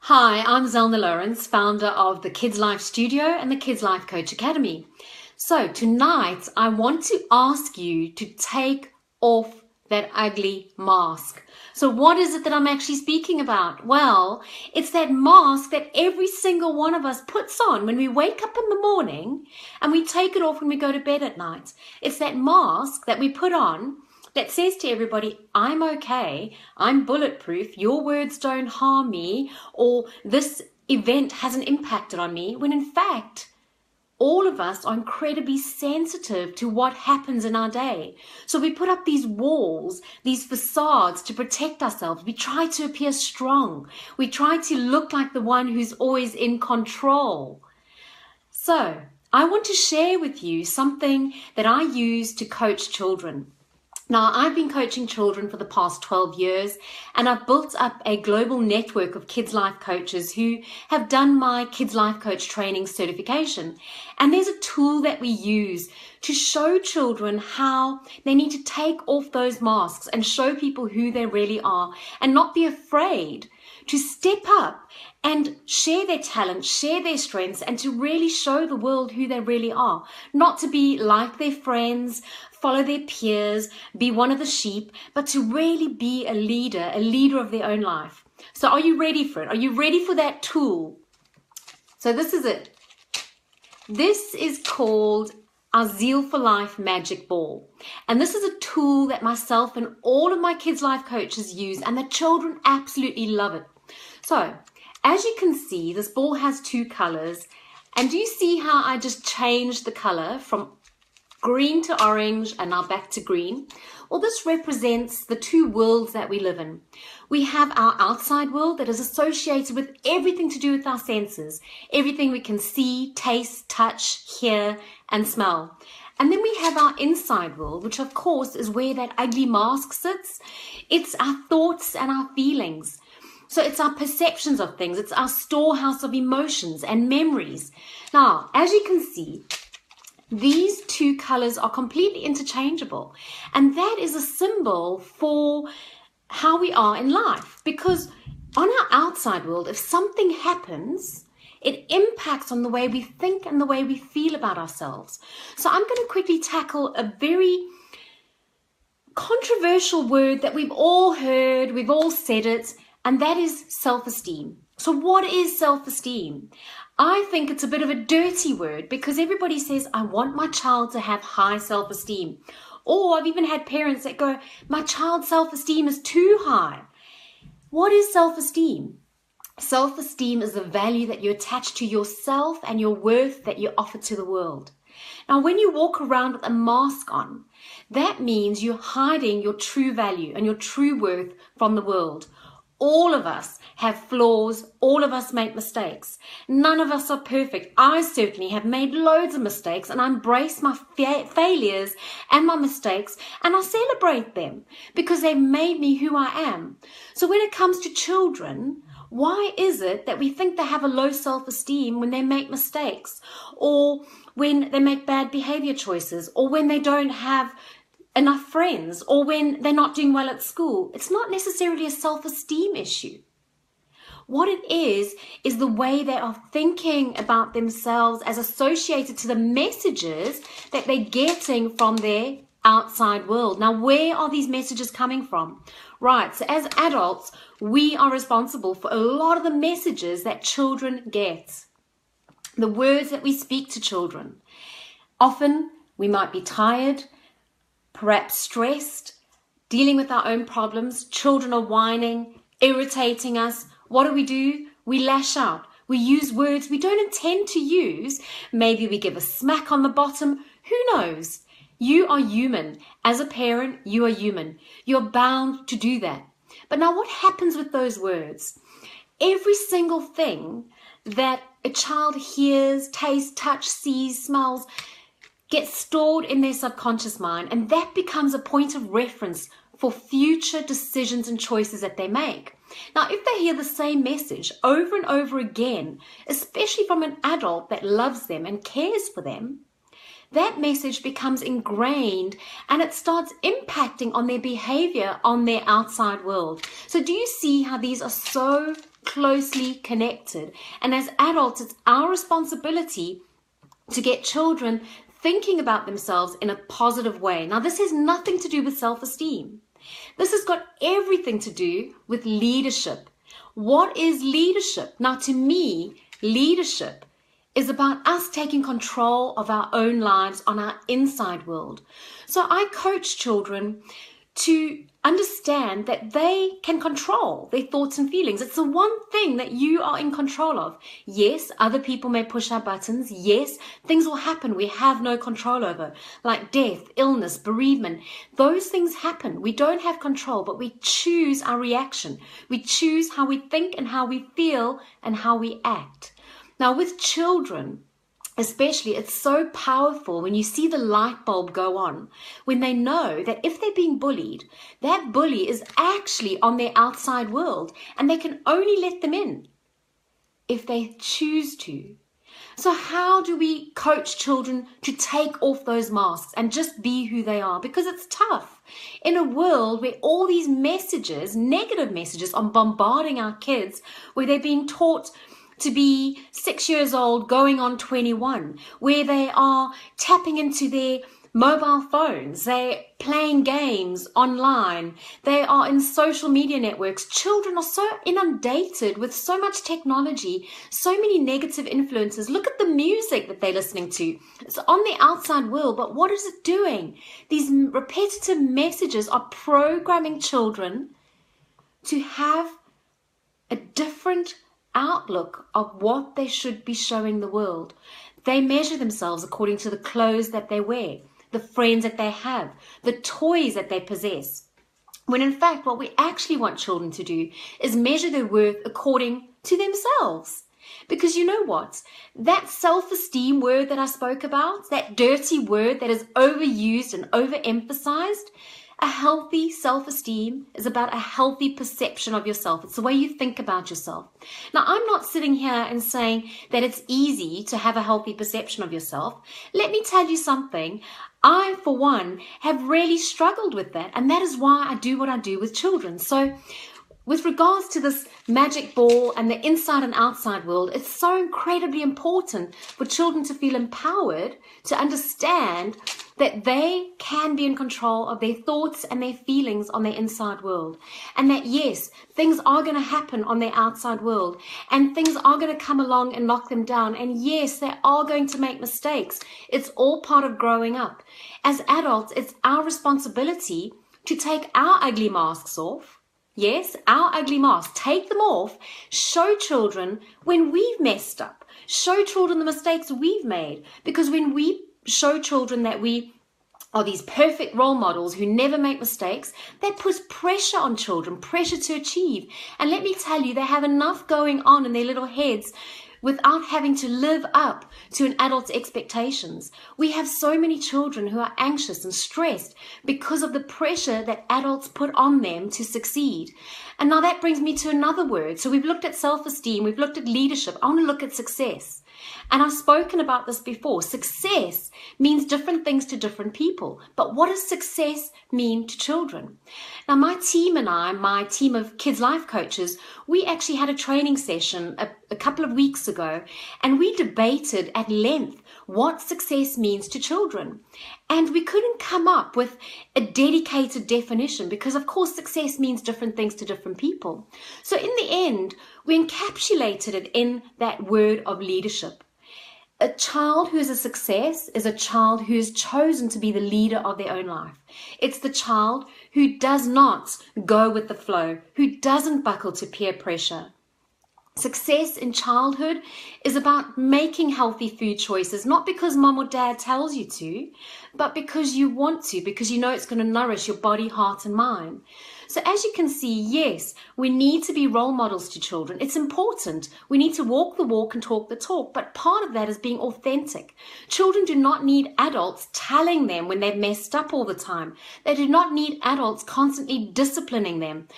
Hi, I'm Zelna Lauwrens, founder of the Kids Life Studio and the Kids Life Coach Academy. So tonight I want to ask you to take off that ugly mask. So what is it that I'm actually speaking about? Well, it's that mask that every single one of us puts on when we wake up in the morning and we take it off when we go to bed at night. It's that mask that we put on that says to everybody, I'm okay, I'm bulletproof, your words don't harm me, or this event hasn't impacted on me, when in fact, all of us are incredibly sensitive to what happens in our day. So we put up these walls, these facades to protect ourselves. We try to appear strong. We try to look like the one who's always in control. So I want to share with you something that I use to coach children. Now, I've been coaching children for the past 12 years, and I've built up a global network of Kids Life coaches who have done my Kids Life Coach training certification. And there's a tool that we use to show children how they need to take off those masks and show people who they really are and not be afraid to step up and share their talent, share their strengths, and to really show the world who they really are. Not to be like their friends, follow their peers, be one of the sheep, but to really be a leader of their own life. So are you ready for it? Are you ready for that tool? So this is it. This is called our Zeal for Life Magic Ball. And this is a tool that myself and all of my Kids Life coaches use, and the children absolutely love it. So, as you can see, this ball has two colors. And do you see how I just changed the color from green to orange and now back to green? Well, this represents the two worlds that we live in. We have our outside world that is associated with everything to do with our senses, everything we can see, taste, touch, hear, and smell. And then we have our inside world, which of course is where that ugly mask sits. It's our thoughts and our feelings. So it's our perceptions of things. It's our storehouse of emotions and memories. Now, as you can see, these two colors are completely interchangeable. And that is a symbol for how we are in life. Because on our outside world, if something happens, it impacts on the way we think and the way we feel about ourselves. So I'm going to quickly tackle a very controversial word that we've all heard, we've all said it, and that is self-esteem. So what is self-esteem? I think it's a bit of a dirty word because everybody says, I want my child to have high self-esteem. Or I've even had parents that go, my child's self-esteem is too high. What is self-esteem? Self-esteem is the value that you attach to yourself and your worth that you offer to the world. Now, when you walk around with a mask on, that means you're hiding your true value and your true worth from the world. All of us have flaws. All of us make mistakes. None of us are perfect. I certainly have made loads of mistakes, and I embrace my failures and my mistakes, and I celebrate them because they've made me who I am. So when it comes to children, why is it that we think they have a low self-esteem when they make mistakes, or when they make bad behavior choices, or when they don't have enough friends, or when they're not doing well at school? It's not necessarily a self-esteem issue. What it is the way they are thinking about themselves as associated to the messages that they're getting from their outside world. Now, where are these messages coming from? Right, so as adults, we are responsible for a lot of the messages that children get. The words that we speak to children. Often, we might be tired, perhaps stressed, dealing with our own problems. Children are whining, irritating us. What do? We lash out. We use words we don't intend to use. Maybe we give a smack on the bottom. Who knows? You are human. As a parent, you are human. You're bound to do that. But now what happens with those words? Every single thing that a child hears, tastes, touches, sees, smells, gets stored in their subconscious mind, and that becomes a point of reference for future decisions and choices that they make. Now, if they hear the same message over and over again, especially from an adult that loves them and cares for them, that message becomes ingrained and it starts impacting on their behavior on their outside world. So do you see how these are so closely connected? And as adults, it's our responsibility to get children thinking about themselves in a positive way. Now, this has nothing to do with self-esteem. This has got everything to do with leadership. What is leadership? Now, to me, leadership is about us taking control of our own lives on our inside world. So I coach children to understand that they can control their thoughts and feelings. It's the one thing that you are in control of. Yes, other people may push our buttons. Yes, things will happen we have no control over, like death, illness, bereavement. Those things happen. We don't have control, but we choose our reaction. We choose how we think and how we feel and how we act. Now, with children, especially, it's so powerful when you see the light bulb go on, when they know that if they're being bullied, that bully is actually on their outside world and they can only let them in if they choose to. So how do we coach children to take off those masks and just be who they are? Because it's tough in a world where all these messages, negative messages, are bombarding our kids, where they're being taught to be 6 years old going on 21, where they are tapping into their mobile phones, they're playing games online, they are in social media networks. Children are so inundated with so much technology, so many negative influences. Look at the music that they're listening to. It's on the outside world, but what is it doing? These repetitive messages are programming children to have a different outlook of what they should be showing the world. They measure themselves according to the clothes that they wear, the friends that they have, the toys that they possess. When in fact, what we actually want children to do is measure their worth according to themselves. Because you know what? That self-esteem word that I spoke about, that dirty word that is overused and overemphasized, a healthy self-esteem is about a healthy perception of yourself. It's the way you think about yourself. Now, I'm not sitting here and saying that it's easy to have a healthy perception of yourself. Let me tell you something. I, for one, have really struggled with that. And that is why I do what I do with children. So with regards to this magic ball and the inside and outside world, it's so incredibly important for children to feel empowered, to understand that they can be in control of their thoughts and their feelings on their inside world. And that, yes, things are going to happen on their outside world. And things are going to come along and knock them down. And yes, they are going to make mistakes. It's all part of growing up. As adults, it's our responsibility to take our ugly masks off. Yes, our ugly masks. Take them off. Show children when we've messed up. Show children the mistakes we've made. Because when we show children that we are these perfect role models who never make mistakes, that puts pressure on children, pressure to achieve. And let me tell you, they have enough going on in their little heads without having to live up to an adult's expectations. We have so many children who are anxious and stressed because of the pressure that adults put on them to succeed. And now that brings me to another word. So we've looked at self-esteem, we've looked at leadership. I want to look at success. And I've spoken about this before. Success means different things to different people. But what does success mean to children? Now, my team and I, my team of kids life coaches, we actually had a training session a couple of weeks ago, and we debated at length what success means to children. And we couldn't come up with a dedicated definition because, of course, success means different things to different people. So in the end, we encapsulated it in that word of leadership. A child who is a success is a child who has chosen to be the leader of their own life. It's the child who does not go with the flow, who doesn't buckle to peer pressure. Success in childhood is about making healthy food choices, not because mom or dad tells you to, but because you want to, because you know it's going to nourish your body, heart, and mind. So as you can see, yes, we need to be role models to children. It's important. We need to walk the walk and talk the talk, but part of that is being authentic. Children do not need adults telling them when they've messed up all the time. They do not need adults constantly disciplining them.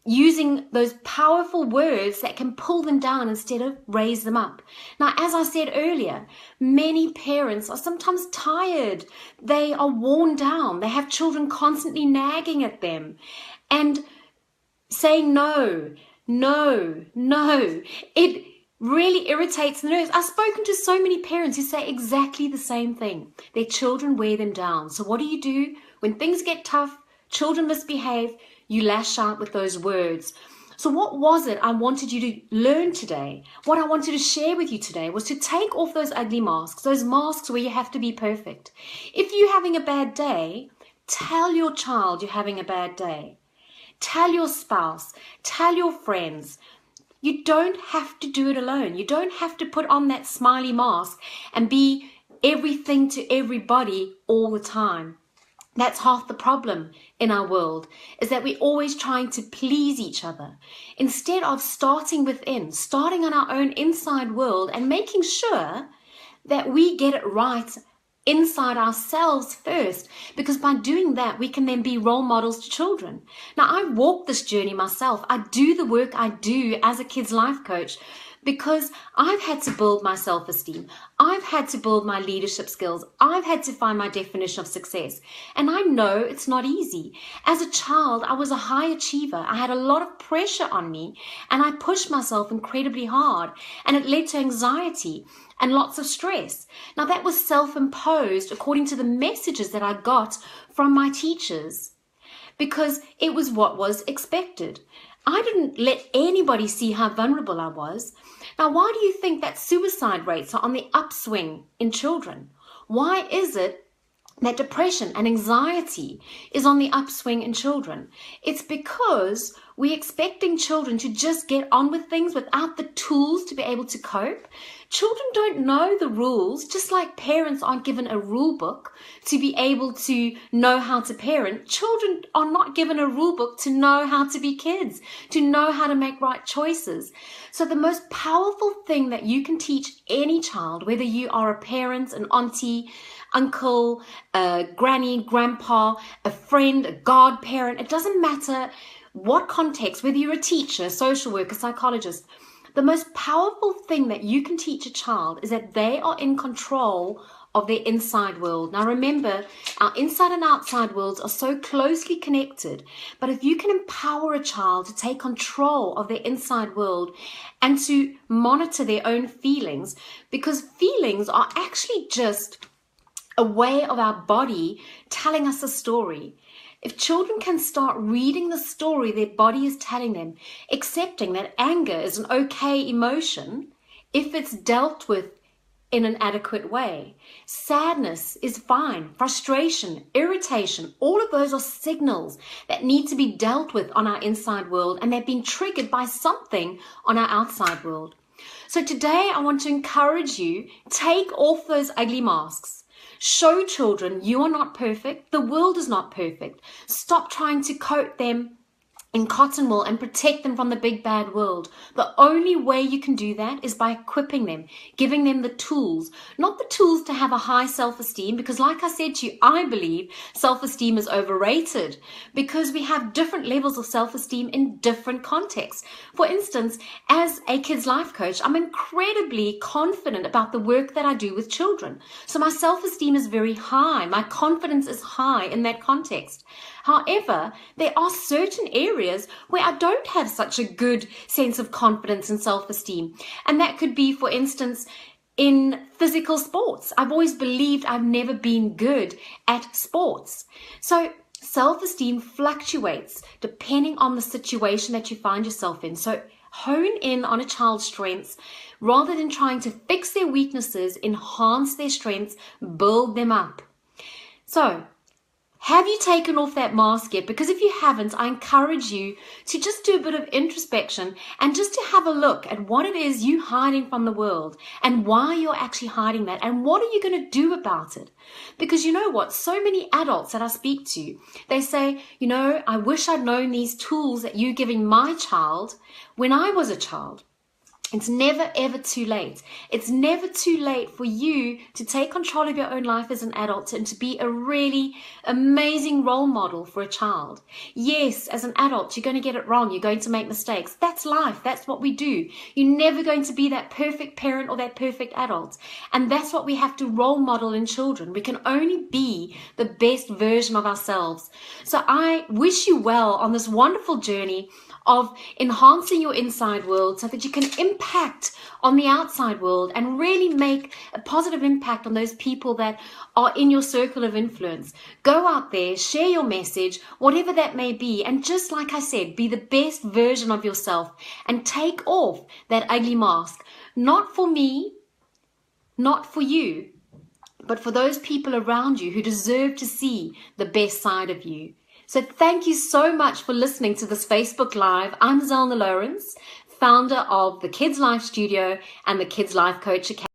using those powerful words that can pull them down instead of raise them up. Now, as I said earlier, many parents are sometimes tired. They are worn down. They have children constantly nagging at them and saying no, no, no. It really irritates the nerves. I've spoken to so many parents who say exactly the same thing. Their children wear them down. So what do? When things get tough, children misbehave, you lash out with those words. So what was it I wanted you to learn today? What I wanted to share with you today was to take off those ugly masks, those masks where you have to be perfect. If you're having a bad day, tell your child you're having a bad day. Tell your spouse, tell your friends. You don't have to do it alone. You don't have to put on that smiley mask and be everything to everybody all the time. That's half the problem in our world, is that we're always trying to please each other instead of starting within, starting on our own inside world and making sure that we get it right inside ourselves first, because by doing that, we can then be role models to children. Now, I walk this journey myself. I do the work I do as a kids life coach because I've had to build my self-esteem. I've had to build my leadership skills. I've had to find my definition of success. And I know it's not easy. As a child, I was a high achiever. I had a lot of pressure on me and I pushed myself incredibly hard, and it led to anxiety and lots of stress. Now, that was self-imposed according to the messages that I got from my teachers because it was what was expected. I didn't let anybody see how vulnerable I was. Now, why do you think that suicide rates are on the upswing in children? Why is it that depression and anxiety is on the upswing in children? It's because we're expecting children to just get on with things without the tools to be able to cope. Children don't know the rules, just like parents aren't given a rule book to be able to know how to parent. Children are not given a rule book to know how to be kids, to know how to make right choices. So the most powerful thing that you can teach any child, whether you are a parent, an auntie, uncle, a granny, grandpa, a friend, a godparent, it doesn't matter what context, whether you're a teacher, social worker, psychologist, the most powerful thing that you can teach a child is that they are in control of their inside world. Now remember, our inside and outside worlds are so closely connected, but if you can empower a child to take control of their inside world and to monitor their own feelings, because feelings are actually just a way of our body telling us a story. If children can start reading the story their body is telling them, accepting that anger is an okay emotion if it's dealt with in an adequate way. Sadness is fine. Frustration, irritation, all of those are signals that need to be dealt with on our inside world, and they've been triggered by something on our outside world. So today I want to encourage you, take off those ugly masks. Show children you are not perfect. The world is not perfect. Stop trying to coat them in cotton wool and protect them from the big bad world. The only way you can do that is by equipping them, giving them the tools, not the tools to have a high self-esteem, because like I said to you, I believe self-esteem is overrated because we have different levels of self-esteem in different contexts. For instance, as a kids life coach, I'm incredibly confident about the work that I do with children. So my self-esteem is very high. My confidence is high in that context. However, there are certain areas where I don't have such a good sense of confidence and self-esteem. And that could be, for instance, in physical sports. I've always believed I've never been good at sports. So self-esteem fluctuates depending on the situation that you find yourself in. So hone in on a child's strengths rather than trying to fix their weaknesses, enhance their strengths, build them up. So, have you taken off that mask yet? Because if you haven't, I encourage you to just do a bit of introspection and just to have a look at what it is you're hiding from the world and why you're actually hiding that and what are you going to do about it? Because you know what? So many adults that I speak to, they say, you know, I wish I'd known these tools that you're giving my child when I was a child. It's never, ever too late. It's never too late for you to take control of your own life as an adult and to be a really amazing role model for a child. Yes, as an adult, you're going to get it wrong. You're going to make mistakes. That's life. That's what we do. You're never going to be that perfect parent or that perfect adult. And that's what we have to role model in children. We can only be the best version of ourselves. So I wish you well on this wonderful journey of enhancing your inside world so that you can impact on the outside world and really make a positive impact on those people that are in your circle of influence. Go out there, share your message, whatever that may be, and just like I said, be the best version of yourself and take off that ugly mask. Not for me, not for you, but for those people around you who deserve to see the best side of you. So thank you so much for listening to this Facebook Live. I'm Zelna Lauwrens, founder of the Kids Life Studio and the Kids Life Coach Academy.